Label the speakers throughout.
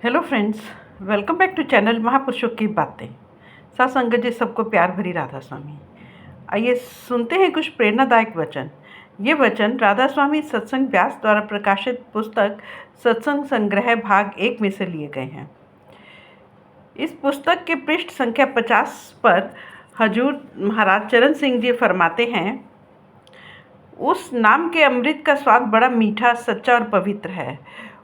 Speaker 1: Hello friends, welcome back to channel महापुरुषों की बातें। साथ संगत जी, सबको प्यार भरी राधा स्वामी। आइए सुनते हैं कुछ प्रेरणादायक वचन। ये वचन राधा स्वामी सत्संग व्यास द्वारा प्रकाशित पुस्तक सत्संग संग्रह भाग 1 में से लिए गए हैं। इस पुस्तक के पृष्ठ संख्या 50 पर हजूर महाराज चरण सिंह जी फरमाते हैं, उस नाम के अमृत का स्वाद बड़ा मीठा, सच्चा और पवित्र है।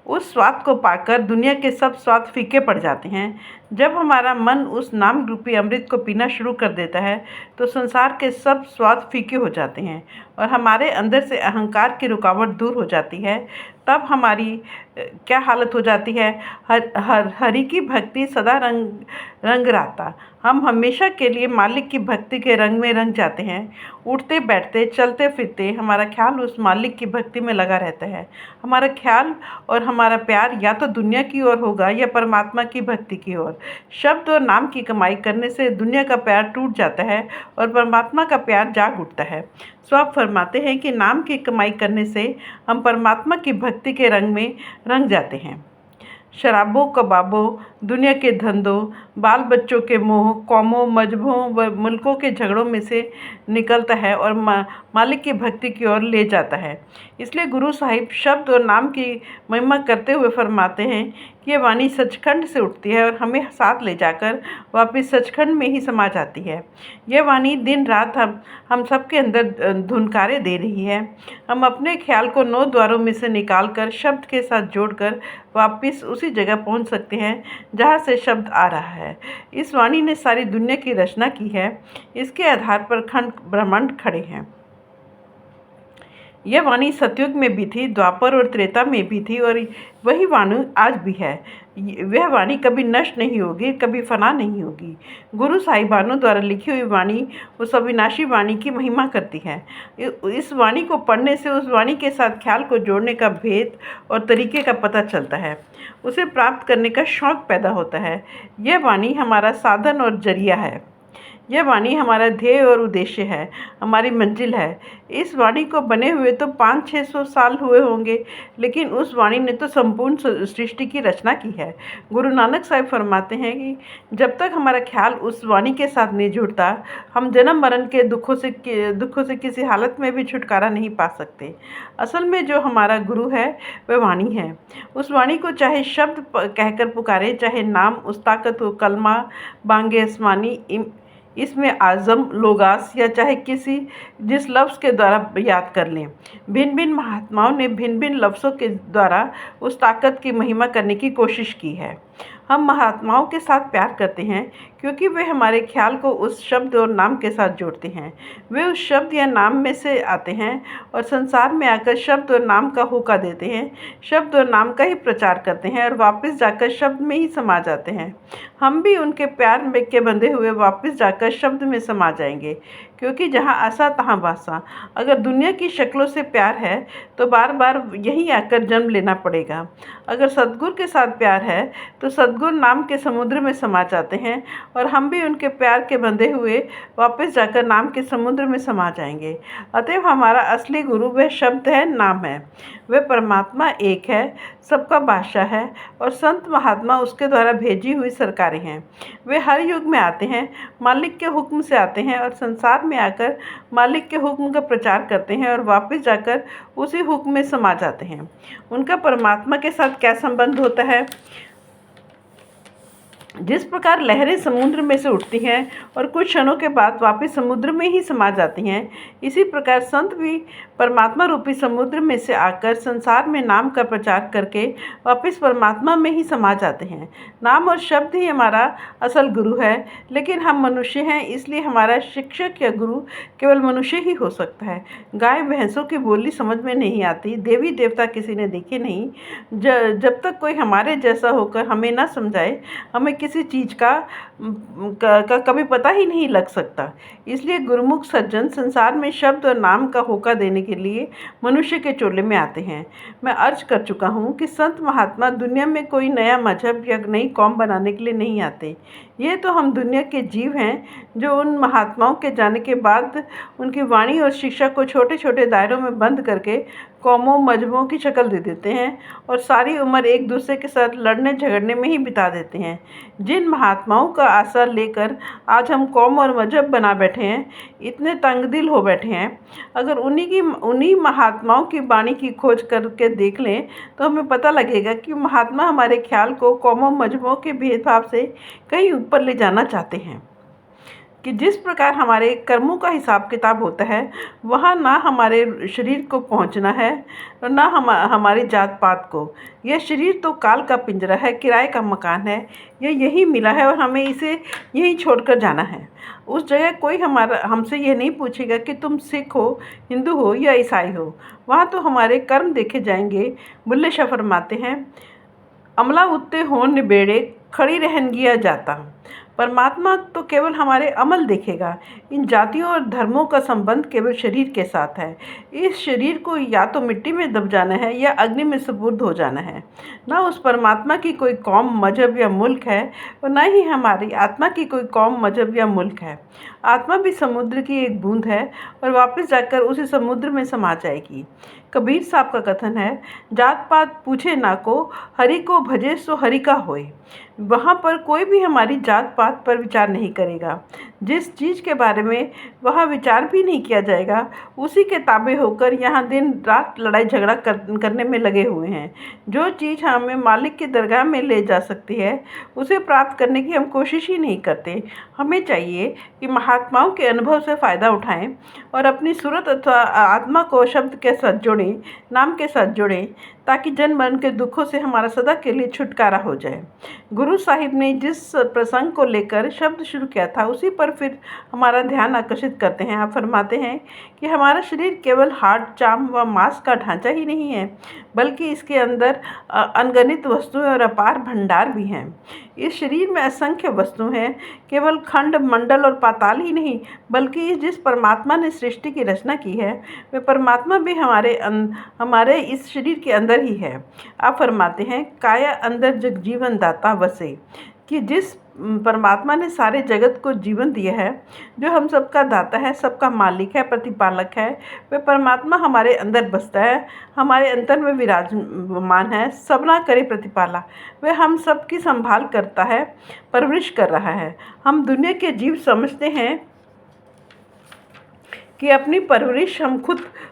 Speaker 1: उस स्वाद को पाकर दुनिया के सब स्वाद फीके पड़ जाते हैं। जब हमारा मन उस नाम रूपी अमृत को पीना शुरू कर देता है तो संसार के सब स्वाद फीके हो जाते हैं और हमारे अंदर से अहंकार की रुकावट दूर हो जाती है। तब हमारी क्या हालत हो जाती है? हरि की भक्ति सदा रंग राता। हम हमेशा के लिए मालिक की भक्ति के रंग में रंग जाते हैं। उठते बैठते चलते फिरते हमारा ख्याल उस मालिक की भक्ति में लगा रहता है। हमारा ख्याल और हमारा प्यार या तो दुनिया की ओर होगा या परमात्मा की भक्ति की ओर। शब्द और नाम की कमाई करने से दुनिया का प्यार टूट जाता है और परमात्मा का प्यार जाग उठता है। सो आप फरमाते हैं कि नाम की कमाई करने से हम परमात्मा की भक्ति के रंग में रंग जाते हैं। शराबों, कबाबों, दुनिया के धंधों, बाल बच्चों के मोह, कौमों, मजहबों व मुल्कों के झगड़ों में से निकलता है और मालिक की भक्ति की ओर ले जाता है। इसलिए गुरु साहिब शब्द और नाम की महिमा करते हुए फरमाते हैं कि ये वाणी सचखंड से उठती है और हमें साथ ले जाकर वापस सचखंड में ही समा जाती है। यह वाणी दिन रात हम सबके अंदर धुनकारे दे रही है। हम अपने ख्याल को 9 द्वारों में से निकालकर शब्द के साथ जोड़कर वापस उसी जगह पहुंच सकते हैं जहां से शब्द आ रहा है। इस वाणी ने सारी दुनिया की रचना की है। इसके आधार पर खंड ब्रह्मांड खड़े हैं। यह वाणी सतयुग में भी थी, द्वापर और त्रेता में भी थी और वही वाणी आज भी है। वह वाणी कभी नष्ट नहीं होगी, कभी फना नहीं होगी। गुरु साहिबानों द्वारा लिखी हुई वाणी उस अविनाशी वाणी की महिमा करती है। इस वाणी को पढ़ने से उस वाणी के साथ ख्याल को जोड़ने का भेद और तरीके का पता चलता है। उसे प्राप्त करने का शौक़ पैदा होता है। यह वाणी हमारा साधन और जरिया है। यह वाणी हमारा ध्येय और उद्देश्य है, हमारी मंजिल है। इस वाणी को बने हुए तो 500-600 साल हुए होंगे, लेकिन उस वाणी ने तो संपूर्ण सृष्टि की रचना की है। गुरु नानक साहिब फरमाते हैं कि जब तक हमारा ख्याल उस वाणी के साथ नहीं जुड़ता, हम जन्म मरण के दुखों से किसी हालत में भी छुटकारा नहीं पा सकते। असल में जो हमारा गुरु है वह वाणी है। उस वाणी को चाहे शब्द कहकर पुकारे, चाहे नाम, उस ताकत को कलमा, बांगे आसमानी, इसमें आज़म, लोगास या चाहे जिस लफ्ज़ के द्वारा याद कर लें। भिन्न भिन्न महात्माओं ने भिन्न भिन्न लफ्ज़ों के द्वारा उस ताकत की महिमा करने की कोशिश की है। हम महात्माओं के साथ प्यार करते हैं क्योंकि वे हमारे ख्याल को उस शब्द और नाम के साथ जोड़ते हैं। वे उस शब्द या नाम में से आते हैं और संसार में आकर शब्द और नाम का होका देते हैं, शब्द और नाम का ही प्रचार करते हैं और वापस जाकर शब्द में ही समा जाते हैं। हम भी उनके प्यार में के बंधे हुए वापस जाकर शब्द में समा जाएंगे, क्योंकि जहाँ आसा तहाँ वासा। अगर दुनिया की शक्लों से प्यार है तो बार बार यहीं आकर जन्म लेना पड़ेगा। अगर सद्गुरु के साथ प्यार है तो सद्गुरु नाम के समुद्र में समा जाते हैं और हम भी उनके प्यार के बंधे हुए वापस जाकर नाम के समुद्र में समा जाएंगे। अतएव हमारा असली गुरु वह शब्द है, नाम है। वह परमात्मा एक है, सबका बादशाह है और संत महात्मा उसके द्वारा भेजी हुई सरकारें हैं। वे हर युग में आते हैं, मालिक के हुक्म से आते हैं और संसार में आकर मालिक के हुक्म का प्रचार करते हैं और वापस जाकर उसी हुक्म में समा जाते हैं। उनका परमात्मा के साथ क्या संबंध होता है? जिस प्रकार लहरें समुद्र में से उठती हैं और कुछ क्षणों के बाद वापस समुद्र में ही समा जाती हैं, इसी प्रकार संत भी परमात्मा रूपी समुद्र में से आकर संसार में नाम का प्रचार करके वापस परमात्मा में ही समा जाते हैं। नाम और शब्द ही हमारा असल गुरु है, लेकिन हम मनुष्य हैं, इसलिए हमारा शिक्षक या गुरु केवल मनुष्य ही हो सकता है। गाय भैंसों की बोली समझ में नहीं आती, देवी देवता किसी ने देखे नहीं। जब तक कोई हमारे जैसा होकर हमें ना समझाए, हमें किसी चीज़ का कभी पता ही नहीं लग सकता। इसलिए गुरुमुख सज्जन संसार में शब्द और नाम का होका देने के लिए मनुष्य के चोले में आते हैं। मैं अर्ज कर चुका हूँ कि संत महात्मा दुनिया में कोई नया मजहब या नई कौम बनाने के लिए नहीं आते। ये तो हम दुनिया के जीव हैं जो उन महात्माओं के जाने के बाद उनकी वाणी और शिक्षा को छोटे छोटे दायरों में बंद करके कौमों मजहबों की शक्ल दे देते हैं और सारी उम्र एक दूसरे के साथ लड़ने झगड़ने में ही बिता देते हैं। जिन महात्माओं का आसरा लेकर आज हम कौम और मजहब बना बैठे हैं, इतने तंगदिल हो बैठे हैं, अगर उन्हीं महात्माओं की वाणी की खोज करके देख लें तो हमें पता लगेगा कि महात्मा हमारे ख्याल को कौमों मजहबों के भेदभाव से कहीं ऊपर ले जाना चाहते हैं कि जिस प्रकार हमारे कर्मों का हिसाब किताब होता है, वहाँ ना हमारे शरीर को पहुँचना है और ना हमारी जात पात को। यह शरीर तो काल का पिंजरा है, किराए का मकान है, यह यहीं मिला है और हमें इसे यहीं छोड़कर जाना है। उस जगह कोई हमसे यह नहीं पूछेगा कि तुम सिख हो, हिंदू हो या ईसाई हो। वहाँ तो हमारे कर्म देखे जाएंगे। बुल्ले शाह फरमाते हैं, अमला उत्ते हो निबेड़े खड़ी रहनगिया जाता। परमात्मा तो केवल हमारे अमल देखेगा। इन जातियों और धर्मों का संबंध केवल शरीर के साथ है। इस शरीर को या तो मिट्टी में दब जाना है या अग्नि में सुपुर्द हो जाना है। ना उस परमात्मा की कोई कौम, मजहब या मुल्क है और ना ही हमारी आत्मा की कोई कौम, मजहब या मुल्क है। आत्मा भी समुद्र की एक बूंद है और वापस जाकर उसी समुद्र में समा जाएगी। कबीर साहब का कथन है, जात पात पूछे ना को, हरि को भजे सो हरि का होए। वहाँ पर कोई भी हमारी जात पात पर विचार नहीं करेगा। जिस चीज़ के बारे में वहाँ विचार भी नहीं किया जाएगा, उसी के ताबे होकर यहाँ दिन रात लड़ाई झगड़ा करने में लगे हुए हैं। जो चीज़ हमें मालिक की दरगाह में ले जा सकती है, उसे प्राप्त करने की हम कोशिश ही नहीं करते। हमें चाहिए कि महात्माओं के अनुभव से फ़ायदा उठाएं और अपनी सूरत अथवा आत्मा को शब्द के साथ जोड़ें, नाम के साथ जोड़ें, ताकि जन मन के दुखों से हमारा सदा के लिए छुटकारा हो जाए। गुरु साहिब ने जिस प्रसंग को लेकर शब्द शुरू किया था, उसी पर फिर हमारा ध्यान आकर्षित करते हैं। आप फरमाते हैं कि हमारा शरीर केवल हाड़, चाम व मांस का ढांचा ही नहीं है, बल्कि इसके अंदर अनगिनत वस्तुएं और अपार भंडार भी हैं। इस शरीर में असंख्य वस्तु हैं, केवल खंड, मंडल और पाताल ही नहीं, बल्कि जिस परमात्मा ने सृष्टि की रचना की है, वह परमात्मा भी हमारे इस शरीर के अंदर ही है। आप फरमाते हैं, काया अंदर जग जीवन दाता वसे, कि जिस परमात्मा ने सारे जगत को जीवन दिया है, जो हम सबका दाता है, सबका मालिक है, प्रतिपालक है, वह परमात्मा हमारे अंदर बसता है, हमारे अंतर में विराजमान है। सब ना करे प्रतिपाला, वह हम सबकी संभाल करता है, परवरिश कर रहा है। हम दुनिया के जीव समझते हैं कि अपनी परवरिश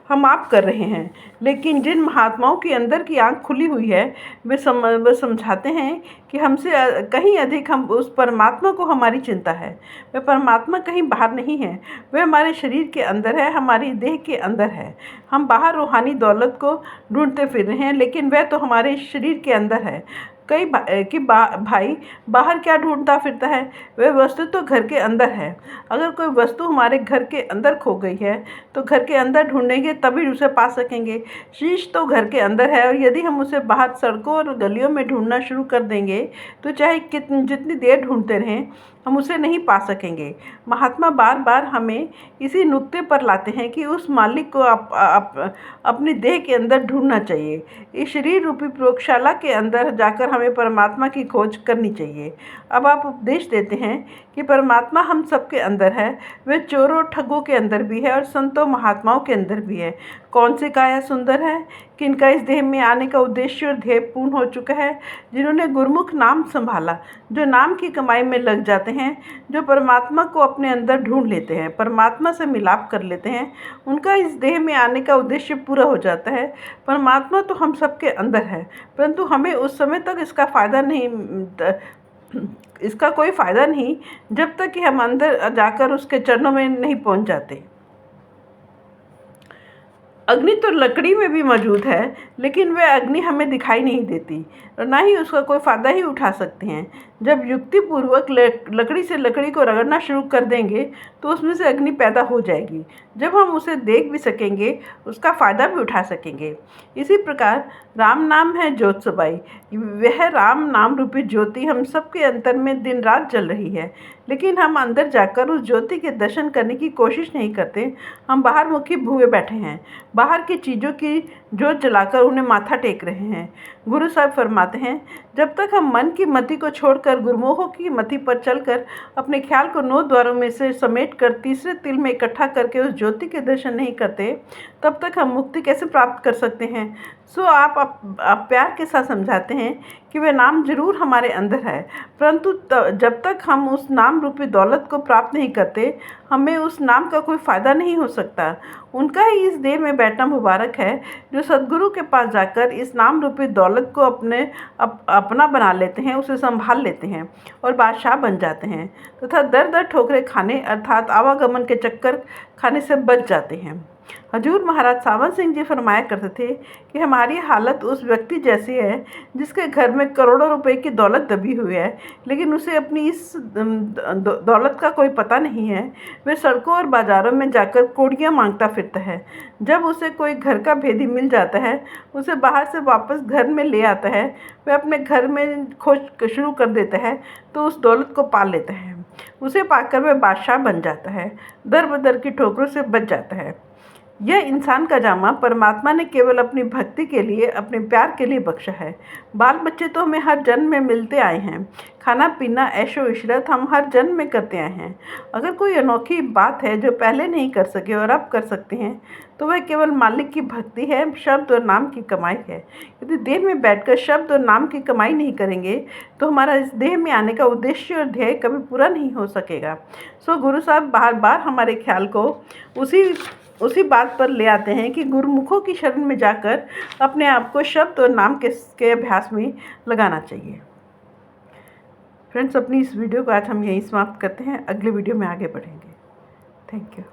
Speaker 1: हम आप कर रहे हैं, लेकिन जिन महात्माओं के अंदर की आंख खुली हुई है, वे समझाते हैं कि हमसे कहीं अधिक हम उस परमात्मा को हमारी चिंता है। वह परमात्मा कहीं बाहर नहीं है, वह हमारे शरीर के अंदर है, हमारी देह के अंदर है। हम बाहर रूहानी दौलत को ढूंढते फिर रहे हैं, लेकिन वह तो हमारे शरीर के अंदर है। भाई बाहर क्या ढूंढता फिरता है, वह वस्तु तो घर के अंदर है। अगर कोई वस्तु हमारे घर के अंदर खो गई है, तो घर के अंदर ढूंढेंगे तभी उसे पा सकेंगे। शीश तो घर के अंदर है, और यदि हम उसे बाहर सड़कों और गलियों में ढूंढना शुरू कर देंगे, तो चाहे जितनी देर ढूंढते रहें, हम उसे नहीं पा सकेंगे। महात्मा बार बार हमें इसी नुक्ते पर लाते हैं कि उस मालिक को अपनी देह के अंदर ढूंढना चाहिए। इस शरीर रूपी प्रयोगशाला के अंदर जाकर हमें परमात्मा की खोज करनी चाहिए। अब आप उपदेश देते हैं कि परमात्मा हम सबके अंदर है, वह चोरों ठगों के अंदर भी है और संतों महात्माओं के अंदर भी है। कौन से काया सुंदर है, किनका इस देह में आने का उद्देश्य और ध्येय पूर्ण हो चुका है। जिन्होंने गुरमुख नाम संभाला, जो नाम की कमाई में लग जाते हैं, जो परमात्मा को अपने अंदर ढूंढ लेते हैं, परमात्मा से मिलाप कर लेते हैं, उनका इस देह में आने का उद्देश्य पूरा हो जाता है। परमात्मा तो हम सबके अंदर है, परंतु हमें उस समय तक इसका कोई फ़ायदा नहीं जब तक कि हम अंदर जाकर उसके चरणों में नहीं पहुंच जाते। अग्नि तो लकड़ी में भी मौजूद है, लेकिन वह अग्नि हमें दिखाई नहीं देती और ना ही उसका कोई फ़ायदा ही उठा सकते हैं। जब युक्तिपूर्वक लकड़ी से लकड़ी को रगड़ना शुरू कर देंगे, तो उसमें से अग्नि पैदा हो जाएगी। जब हम उसे देख भी सकेंगे, उसका फ़ायदा भी उठा सकेंगे। इसी प्रकार राम नाम है ज्योत समाई। वह राम नाम रूपी ज्योति हम सबके अंतर में दिन रात जल रही है। लेकिन हम अंदर जाकर उस ज्योति के दर्शन करने की कोशिश नहीं करते। हम बाहर मुखी हुए बैठे हैं, बाहर की चीज़ों की जोत जलाकर उन्हें माथा टेक रहे हैं। गुरु साहब फरमाते हैं, जब तक हम मन की मति को छोड़कर गुरमुखों की मति पर चलकर अपने ख्याल को 9 द्वारों में से समेट कर तीसरे तिल में इकट्ठा करके उस ज्योति के दर्शन नहीं करते, तब तक हम मुक्ति कैसे प्राप्त कर सकते हैं। सो आप प्यार के साथ समझाते हैं कि वह नाम जरूर हमारे अंदर है, परंतु जब तक हम उस नाम रूपी दौलत को प्राप्त नहीं करते, हमें उस नाम का कोई फ़ायदा नहीं हो सकता। उनका ही इस देह में बैठना मुबारक है जो सद्गुरु के पास जाकर इस नाम रूपी दौलत को अपना बना लेते हैं, उसे संभाल लेते हैं और बादशाह बन जाते हैं तथा दर दर ठोकरें खाने अर्थात आवागमन के चक्कर खाने से बच जाते हैं। हजूर महाराज सावन सिंह जी फरमाया करते थे कि हमारी हालत उस व्यक्ति जैसी है जिसके घर में करोड़ों रुपए की दौलत दबी हुई है, लेकिन उसे अपनी इस दौलत का कोई पता नहीं है। वह सड़कों और बाज़ारों में जाकर कौड़ियाँ मांगता फिरता है। जब उसे कोई घर का भेदी मिल जाता है, उसे बाहर से वापस घर में ले आता है। वह अपने घर में खोज शुरू कर देता है तो उस दौलत को पा लेता है। उसे पाकर वह बादशाह बन जाता है, दर बदर की ठोकरों से बच जाता है। यह इंसान का जामा परमात्मा ने केवल अपनी भक्ति के लिए, अपने प्यार के लिए बख्शा है। बाल बच्चे तो हमें हर जन्म में मिलते आए हैं। खाना पीना ऐशो इशरत हम हर जन्म में करते आए हैं। अगर कोई अनोखी बात है जो पहले नहीं कर सके और अब कर सकते हैं, तो वह केवल मालिक की भक्ति है, शब्द और नाम की कमाई है। यदि देह में बैठकर शब्द और नाम की कमाई नहीं करेंगे, तो हमारा इस देह में आने का उद्देश्य और ध्येय कभी पूरा नहीं हो सकेगा। सो गुरु साहब बार बार हमारे ख्याल को उसी बात पर ले आते हैं कि गुरुमुखों की शरण में जाकर अपने आप को शब्द और नाम के अभ्यास में लगाना चाहिए। फ्रेंड्स, अपनी इस वीडियो को आज हम यहीं समाप्त करते हैं। अगले वीडियो में आगे बढ़ेंगे। Thank you.